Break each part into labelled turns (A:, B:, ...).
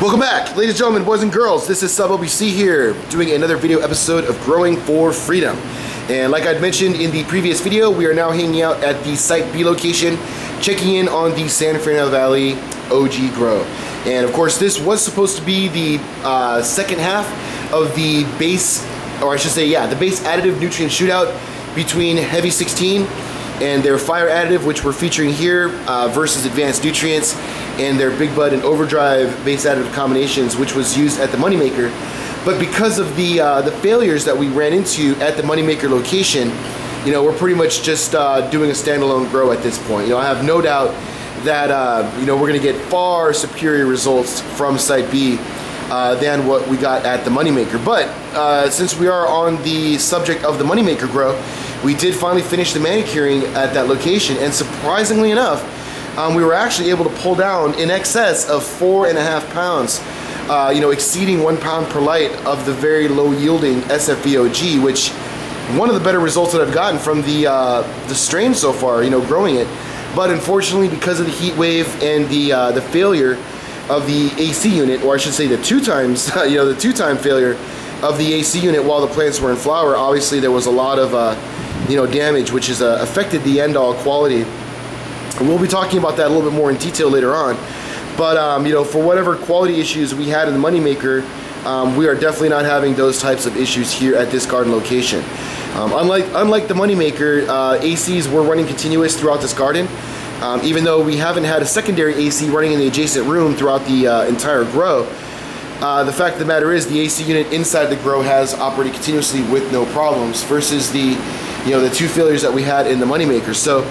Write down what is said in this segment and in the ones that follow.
A: Welcome back, ladies and gentlemen, boys and girls. This is SFVOG here, doing another video episode of Growing for Freedom. And like I'd mentioned in the previous video, we are now hanging out at the Site B location, checking in on the San Fernando Valley OG grow. And of course, this was supposed to be the second half of the base, or I should say, yeah, the base additive nutrient shootout between Heavy16 and their fire additive, which we're featuring here, versus advanced nutrients and their Big Bud and Overdrive base additive combinations, which was used at the Moneymaker. But because of the failures that we ran into at the Moneymaker location, you know, we're pretty much just doing a standalone grow at this point. You know, I have no doubt that you know, we're going to get far superior results from Site B than what we got at the Moneymaker. But since we are on the subject of the Moneymaker grow, we did finally finish the manicuring at that location, and surprisingly enough, we were actually able to pull down in excess of 4.5 pounds, you know, exceeding 1 pound per light of the very low yielding SFVOG, which one of the better results that I've gotten from the strain so far, you know, growing it. But unfortunately, because of the heat wave and the failure of the AC unit, or I should say the two times, you know, the two-time failure of the AC unit while the plants were in flower, obviously there was a lot of you know, damage, which has affected the end-all quality. And we'll be talking about that a little bit more in detail later on. But you know, for whatever quality issues we had in the Moneymaker, we are definitely not having those types of issues here at this garden location. Unlike the Moneymaker, ACs were running continuous throughout this garden. Even though we haven't had a secondary AC running in the adjacent room throughout the entire grow, the fact of the matter is the AC unit inside the grow has operated continuously with no problems, versus the, you know, the two failures that we had in the Moneymaker. So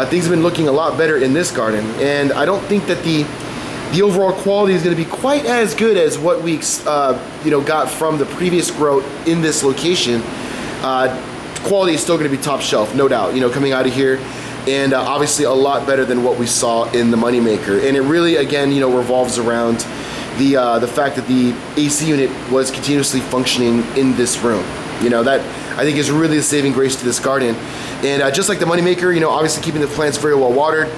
A: things have been looking a lot better in this garden, and I don't think that the overall quality is going to be quite as good as what we you know, got from the previous grow in this location. Quality is still going to be top shelf, no doubt, you know, coming out of here, and obviously a lot better than what we saw in the Moneymaker. And it really, again, you know, revolves around the fact that the AC unit was continuously functioning in this room. You know, that I think is really the saving grace to this garden. And just like the Moneymaker, you know, obviously keeping the plants very well watered.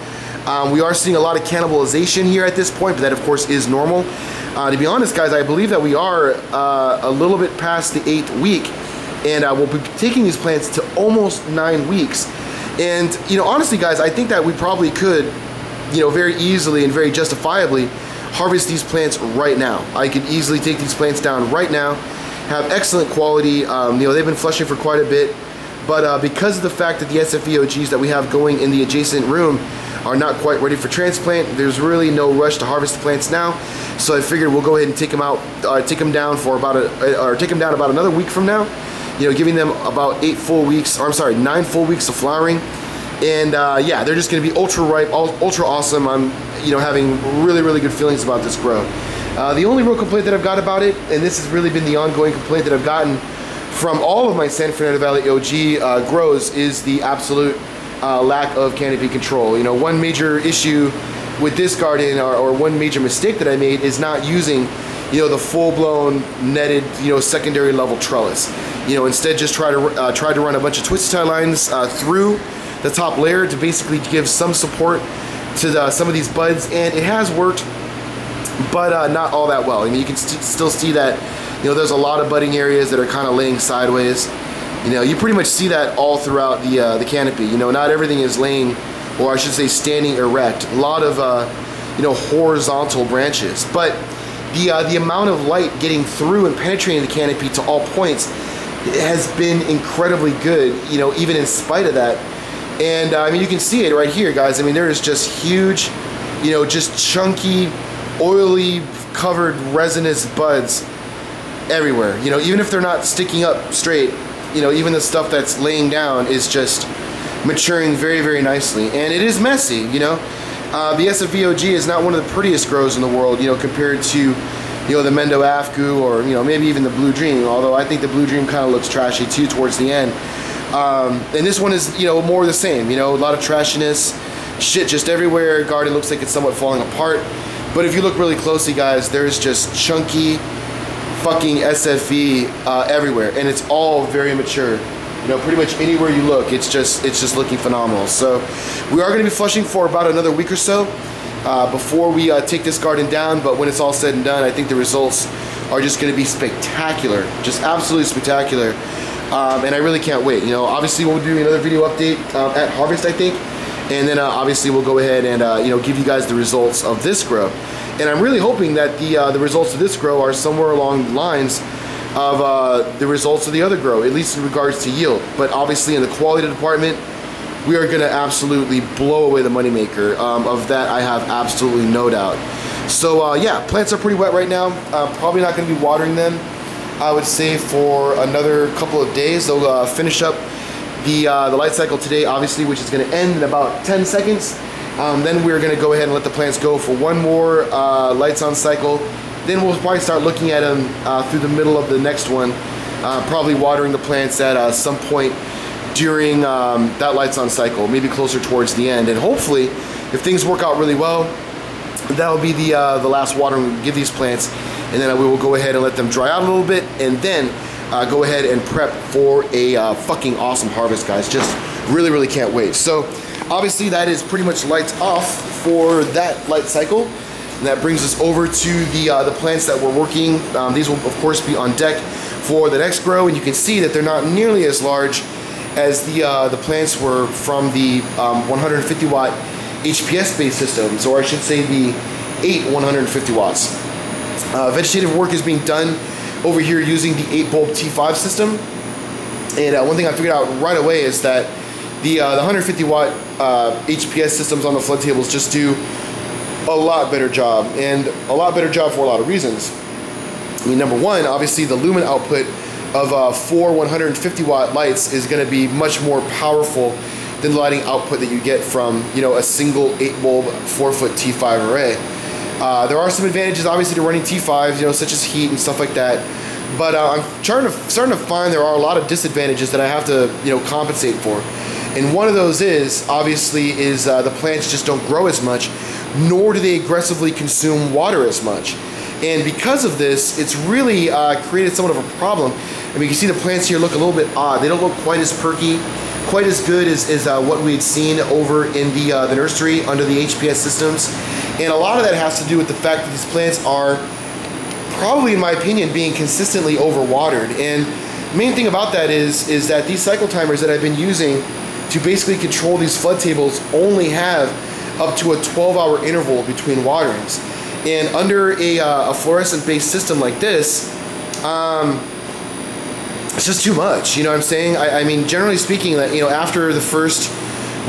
A: We are seeing a lot of cannibalization here at this point, but that of course is normal. To be honest, guys, I believe that we are a little bit past the 8th week, and we'll be taking these plants to almost 9 weeks. And you know, honestly, guys, I think that we probably could, you know, very easily and very justifiably harvest these plants right now. I could easily take these plants down right now, have excellent quality. You know, they've been flushing for quite a bit, but because of the fact that the SFVOGs that we have going in the adjacent room are not quite ready for transplant, there's really no rush to harvest the plants now. So I figured we'll go ahead and take them out, take them down for about about another week from now. You know, giving them about 8 full weeks, or I'm sorry, 9 full weeks of flowering. And yeah, they're just going to be ultra ripe, ultra awesome. I'm, you know, having really, really good feelings about this grow. The only real complaint that I've got about it, and this has really been the ongoing complaint that I've gotten from all of my San Fernando Valley OG grows, is the absolute lack of canopy control. You know, one major issue with this garden, or one major mistake that I made, is not using, you know, the full-blown netted, you know, secondary level trellis. You know, instead just try to run a bunch of twisted tie lines through the top layer to basically give some support to some of these buds, and it has worked, but not all that well. I mean, you can still see that, you know, there's a lot of budding areas that are kind of laying sideways. You know, you pretty much see that all throughout the canopy. You know, not everything is laying, or I should say standing erect. A lot of you know, horizontal branches, but the amount of light getting through and penetrating the canopy to all points has been incredibly good, you know, even in spite of that. And I mean, you can see it right here, guys. I mean, there is just huge, you know, just chunky, oily, covered resinous buds everywhere. You know, even if they're not sticking up straight, you know, even the stuff that's laying down is just maturing very, very nicely. And it is messy, you know. The SFVOG is not one of the prettiest grows in the world, you know, compared to, you know, the Mendo Afgu, or, you know, maybe even the Blue Dream, although I think the Blue Dream kind of looks trashy too towards the end. And this one is, you know, more the same, you know, a lot of trashiness, shit just everywhere. Garden looks like it's somewhat falling apart. But if you look really closely, guys, there's just chunky fucking SFV everywhere, and it's all very mature. You know, pretty much anywhere you look, it's just looking phenomenal. So we are going to be flushing for about another week or so. before we take this garden down, but when it's all said and done, I think the results are just going to be spectacular, just absolutely spectacular. And I really can't wait. You know, obviously we'll do another video update at harvest, I think, and then obviously we'll go ahead and you know, give you guys the results of this grow. And I'm really hoping that the results of this grow are somewhere along the lines of the results of the other grow, at least in regards to yield. But obviously in the quality department, we are going to absolutely blow away the moneymaker. Of that, I have absolutely no doubt. So yeah, plants are pretty wet right now. Probably not going to be watering them, I would say, for another couple of days. They'll finish up the light cycle today, obviously, which is going to end in about 10 seconds. Then we're going to go ahead and let the plants go for one more lights on cycle. Then we'll probably start looking at them through the middle of the next one, probably watering the plants at some point during that lights on cycle, maybe closer towards the end. And hopefully, if things work out really well, that'll be the last watering we give these plants. And then we will go ahead and let them dry out a little bit, and then go ahead and prep for a fucking awesome harvest, guys. Just really, really can't wait. So obviously that is pretty much lights off for that light cycle. And that brings us over to the plants that we're working. These will of course be on deck for the next grow, and you can see that they're not nearly as large as the plants were from the 150 watt HPS based systems, or I should say the 8 150 watts. Vegetative work is being done over here using the 8 bulb T5 system. And one thing I figured out right away is that the 150 watt HPS systems on the flood tables just do a lot better job, and a lot better job for a lot of reasons. I mean, number one, obviously the lumen output of 4 150 watt lights is going to be much more powerful than the lighting output that you get from, you know, a single 8 bulb 4-foot T5 array. There are some advantages obviously to running T5s, you know, such as heat and stuff like that. But I'm starting to find there are a lot of disadvantages that I have to, you know, compensate for. And one of those is obviously the plants just don't grow as much, nor do they aggressively consume water as much. And because of this, it's really created somewhat of a problem. I mean, you can see the plants here look a little bit odd. They don't look quite as perky, quite as good as what we had seen over in the nursery under the HPS systems. And a lot of that has to do with the fact that these plants are probably, in my opinion, being consistently overwatered. And the main thing about that is that these cycle timers that I've been using to basically control these flood tables only have up to a 12-hour interval between waterings. And under a fluorescent-based system like this, it's just too much. You know what I'm saying? I mean, generally speaking, that, you know, after the first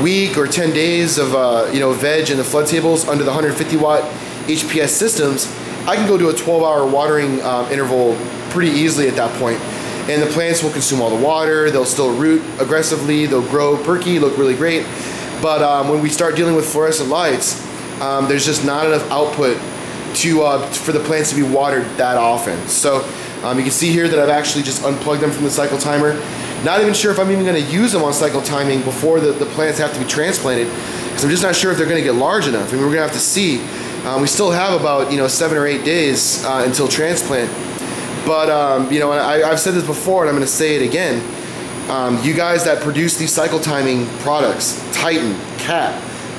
A: week or 10 days of you know, veg in the flood tables under the 150 watt HPS systems, I can go to a 12-hour watering interval pretty easily at that point. And the plants will consume all the water. They'll still root aggressively. They'll grow perky, look really great. But when we start dealing with fluorescent lights, there's just not enough output for the plants to be watered that often. So you can see here that I've actually just unplugged them from the cycle timer. Not even sure if I'm even going to use them on cycle timing before the plants have to be transplanted, because I'm just not sure if they're going to get large enough. I mean, we're going to have to see. We still have about, you know, 7 or 8 days until transplant. But you know, I've said this before, and I'm going to say it again. You guys that produce these cycle timing products, Titan, Cat,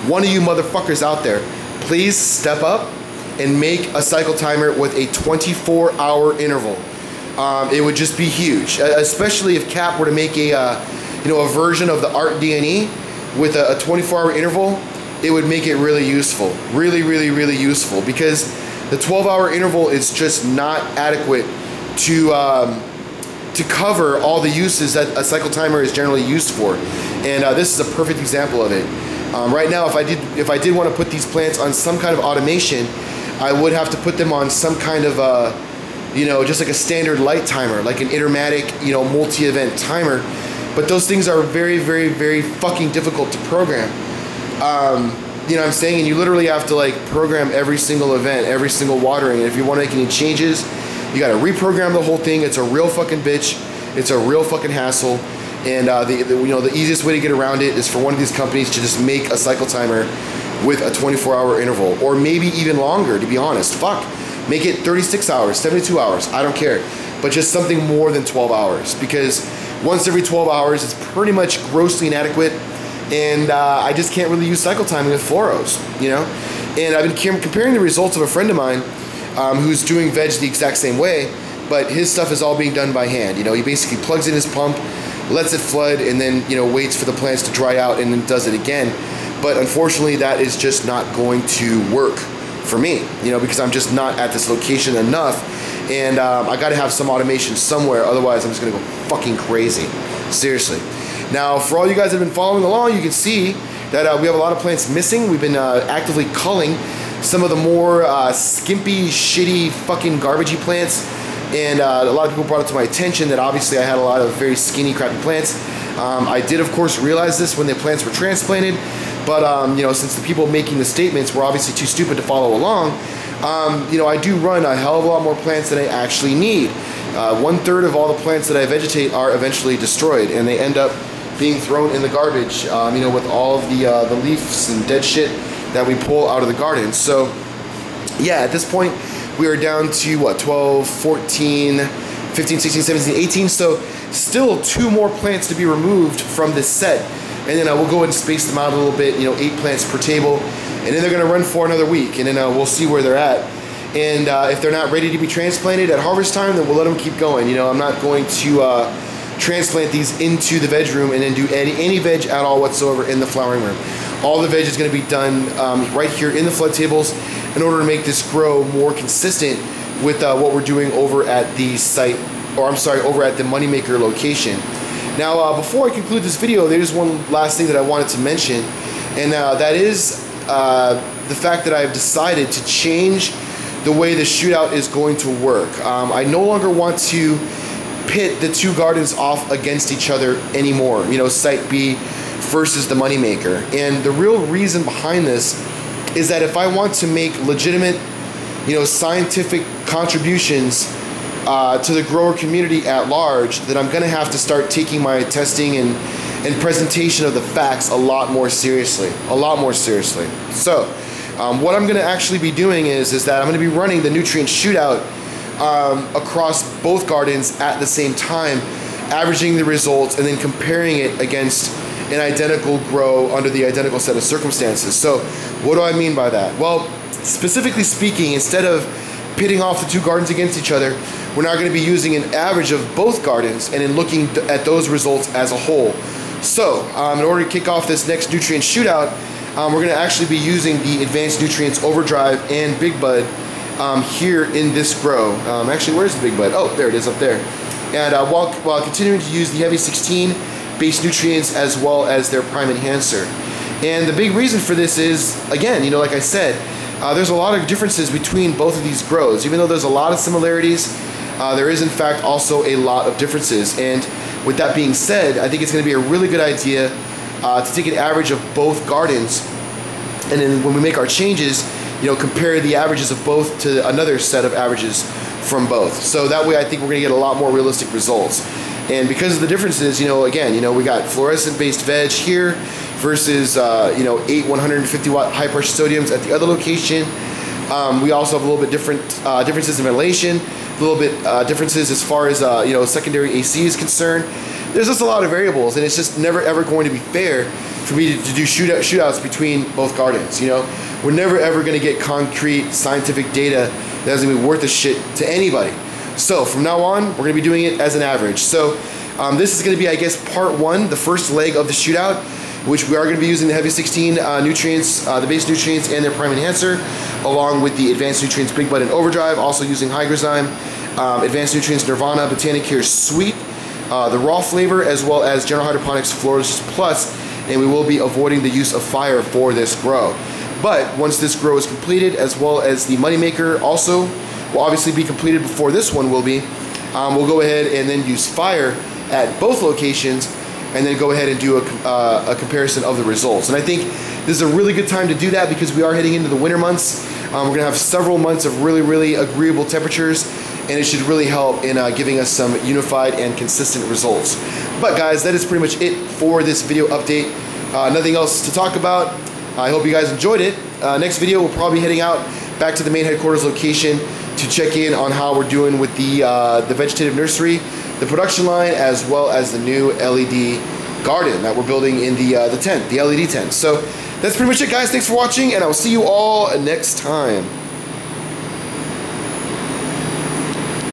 A: one of you motherfuckers out there, please step up and make a cycle timer with a 24-hour interval. It would just be huge, especially if Cap were to make a you know, a version of the Art DNE with a 24-hour interval. It would make it really useful, really useful, because the 12-hour interval is just not adequate to cover all the uses that a cycle timer is generally used for. And this is a perfect example of it. Right now, if I did want to put these plants on some kind of automation, I would have to put them on some kind of you know, just like a standard light timer, like an Intermatic, you know, multi-event timer. But those things are very fucking difficult to program. You know what I'm saying? And you literally have to like program every single event, every single watering. And if you want to make any changes, you got to reprogram the whole thing. It's a real fucking bitch. It's a real fucking hassle. And you know, the easiest way to get around it is for one of these companies to just make a cycle timer with a 24-hour interval, or maybe even longer, to be honest. Fuck. Make it 36 hours, 72 hours, I don't care. But just something more than 12 hours, because once every 12 hours, it's pretty much grossly inadequate, and I just can't really use cycle timing with fluoros, you know? And I've been comparing the results of a friend of mine who's doing veg the exact same way, but his stuff is all being done by hand. You know, he basically plugs in his pump, lets it flood, and then, you know, waits for the plants to dry out and then does it again. But unfortunately, that is just not going to work for me, you know, because I'm just not at this location enough, and I got to have some automation somewhere, otherwise I'm just gonna go fucking crazy, seriously. Now, for all you guys that have been following along, you can see that we have a lot of plants missing. We've been actively culling some of the more skimpy, shitty, fucking garbagey plants, and a lot of people brought it to my attention that obviously I had a lot of very skinny, crappy plants. I did, of course, realize this when the plants were transplanted, but you know, since the people making the statements were obviously too stupid to follow along, you know, I do run a hell of a lot more plants than I actually need. 1/3 of all the plants that I vegetate are eventually destroyed, and they end up being thrown in the garbage, you know, with all of the leaves and dead shit that we pull out of the garden. So yeah, at this point we are down to what, 12, 14, 15, 16, 17, 18, so still 2 more plants to be removed from this set, and then we'll go ahead and space them out a little bit, you know, 8 plants per table, and then they're going to run for another week, and then we'll see where they're at. And if they're not ready to be transplanted at harvest time, then we'll let them keep going. You know, I'm not going to transplant these into the veg room and then do any veg at all whatsoever in the flowering room. All the veg is going to be done right here in the flood tables in order to make this grow more consistent with what we're doing over at the site, or I'm sorry, over at the Moneymaker location. Now, before I conclude this video, there's one last thing that I wanted to mention, and that is the fact that I've decided to change the way the shootout is going to work. I no longer want to pit the 2 gardens off against each other anymore, you know, Site B versus the Moneymaker. And the real reason behind this is that if I want to make legitimate, you know, scientific contributions to the grower community at large, then I'm gonna have to start taking my testing and presentation of the facts a lot more seriously, So what I'm gonna actually be doing is that I'm gonna be running the nutrient shootout across both gardens at the same time, averaging the results and then comparing it against an identical grow under the identical set of circumstances. So what do I mean by that? Well, specifically speaking, instead of pitting off the 2 gardens against each other, we're now going to be using an average of both gardens and then looking at those results as a whole. So in order to kick off this next nutrient shootout, we're going to actually be using the Advanced Nutrients Overdrive and Big Bud here in this grow. Actually, where's the Big Bud? Oh, there it is up there. And while continuing to use the Heavy16 base nutrients as well as their prime enhancer. And the big reason for this is, again, you know, like I said, there's a lot of differences between both of these grows. Even though there's a lot of similarities, there is in fact also a lot of differences. And with that being said, I think it's going to be a really good idea to take an average of both gardens, and then when we make our changes, you know, compare the averages of both to another set of averages from both. So that way I think we're going to get a lot more realistic results. And because of the differences, you know, again, you know, we got fluorescent based veg here versus, you know, 8 150 watt high pressure sodiums at the other location. We also have a little bit different differences in ventilation, a little bit differences as far as, you know, secondary AC is concerned. There's just a lot of variables, and it's just never ever going to be fair for me to do shootouts between both gardens. You know, we're never ever going to get concrete scientific data that's going to be worth a shit to anybody. So from now on, we're going to be doing it as an average. So this is going to be, I guess, part 1, the first leg of the shootout, which we are going to be using the Heavy16 nutrients, the base nutrients and their prime enhancer, along with the Advanced Nutrients Big Bud and Overdrive, also using Hygrozyme, Advanced Nutrients Nirvana, Botanicare Sweet, the raw flavor, as well as General Hydroponics Florist Plus, and we will be avoiding the use of fire for this grow. But once this grow is completed, as well as the Moneymaker also will obviously be completed before this one will be, we'll go ahead and then use fire at both locations and then go ahead and do a comparison of the results. And I think this is a really good time to do that because we are heading into the winter months. We're going to have several months of really, really agreeable temperatures, and it should really help in giving us some unified and consistent results. But guys, that is pretty much it for this video update. Nothing else to talk about. I hope you guys enjoyed it. Next video, we'll probably be heading out back to the main headquarters location to check in on how we're doing with the vegetative nursery, the production line, as well as the new LED garden that we're building in the tent, the LED tent. So that's pretty much it, guys. Thanks for watching, and I will see you all next time.